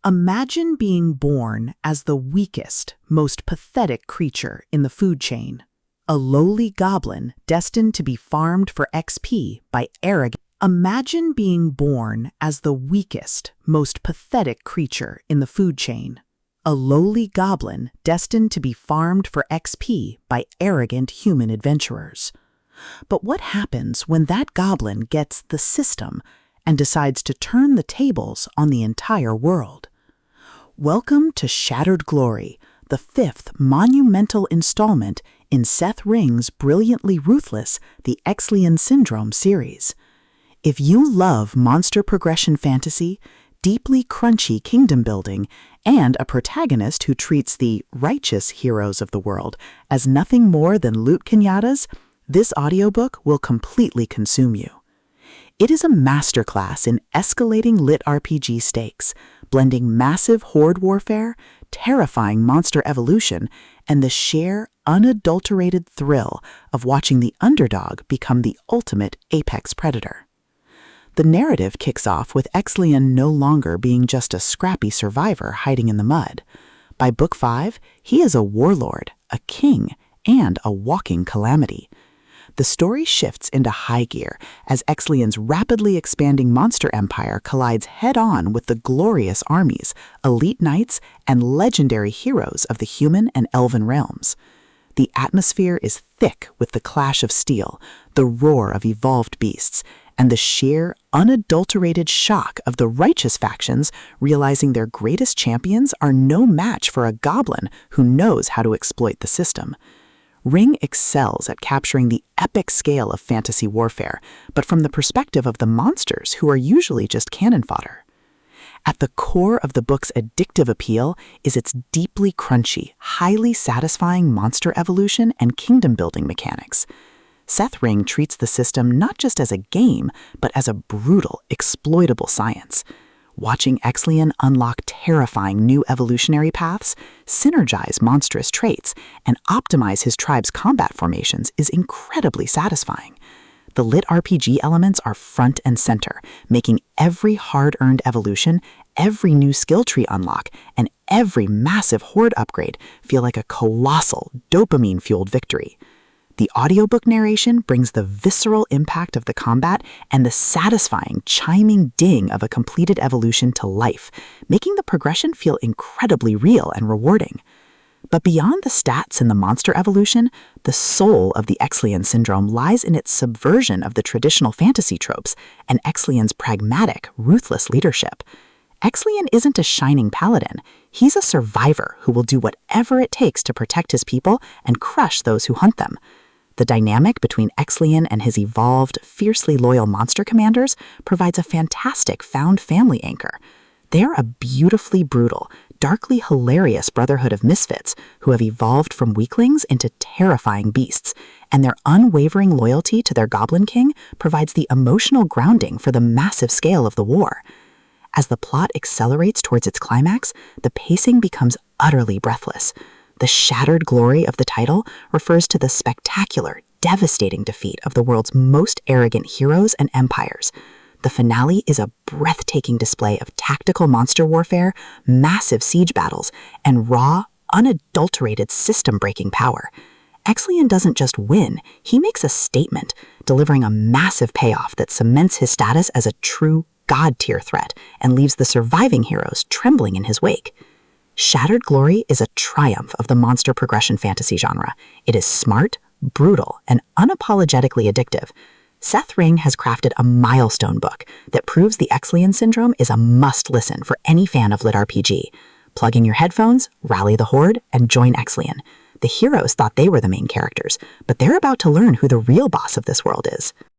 Imagine being born as the weakest, most pathetic creature in the food chain. A lowly goblin destined to be farmed for XP by arrogant. Imagine being born as the weakest, most pathetic creature in the food chain. A lowly goblin destined to be farmed for XP by arrogant human adventurers. But what happens when that goblin gets the system and decides to turn the tables on the entire world? Welcome to Shattered Glory, the fifth monumental installment in Seth Ring's brilliantly ruthless The Exlian Syndrome Series. If you love monster progression fantasy, deeply crunchy kingdom building, and a protagonist who treats the righteous heroes of the world as nothing more than loot pinatas, this audiobook will completely consume you. It is a masterclass in escalating LitRPG stakes, blending massive horde warfare, terrifying monster evolution, and the sheer, unadulterated thrill of watching the underdog become the ultimate apex predator. The narrative kicks off with Exlian no longer being just a scrappy survivor hiding in the mud. By Book 5, he is a warlord, a king, and a walking calamity. The story shifts into high gear as Exlian's rapidly expanding monster empire collides head-on with the glorious armies, elite knights, and legendary heroes of the human and elven realms. The atmosphere is thick with the clash of steel, the roar of evolved beasts, and the sheer, unadulterated shock of the righteous factions realizing their greatest champions are no match for a goblin who knows how to exploit the system. Ring excels at capturing the epic scale of fantasy warfare, but from the perspective of the monsters who are usually just cannon fodder. At the core of the book's addictive appeal is its deeply crunchy, highly satisfying monster evolution and kingdom-building mechanics. Seth Ring treats the system not just as a game, but as a brutal, exploitable science. Watching Exlian unlock terrifying new evolutionary paths, synergize monstrous traits, and optimize his tribe's combat formations is incredibly satisfying. The LitRPG elements are front and center, making every hard-earned evolution, every new skill tree unlock, and every massive horde upgrade feel like a colossal, dopamine-fueled victory. The audiobook narration brings the visceral impact of the combat and the satisfying, chiming ding of a completed evolution to life, making the progression feel incredibly real and rewarding. But beyond the stats and the monster evolution, the soul of the Exlian Syndrome lies in its subversion of the traditional fantasy tropes and Exlian's pragmatic, ruthless leadership. Exlian isn't a shining paladin. He's a survivor who will do whatever it takes to protect his people and crush those who hunt them. The dynamic between Exlian and his evolved, fiercely loyal monster commanders provides a fantastic found family anchor. They're a beautifully brutal, darkly hilarious brotherhood of misfits who have evolved from weaklings into terrifying beasts, and their unwavering loyalty to their goblin king provides the emotional grounding for the massive scale of the war. As the plot accelerates towards its climax, the pacing becomes utterly breathless. The shattered glory of the title refers to the spectacular, devastating defeat of the world's most arrogant heroes and empires. The finale is a breathtaking display of tactical monster warfare, massive siege battles, and raw, unadulterated system-breaking power. Exlian doesn't just win, he makes a statement, delivering a massive payoff that cements his status as a true god-tier threat and leaves the surviving heroes trembling in his wake. Shattered Glory is a triumph of the monster progression fantasy genre. It is smart, brutal, and unapologetically addictive. Seth Ring has crafted a milestone book that proves the Exlian Syndrome is a must-listen for any fan of LitRPG. Plug in your headphones, rally the horde, and join Exlian. The heroes thought they were the main characters, but they're about to learn who the real boss of this world is.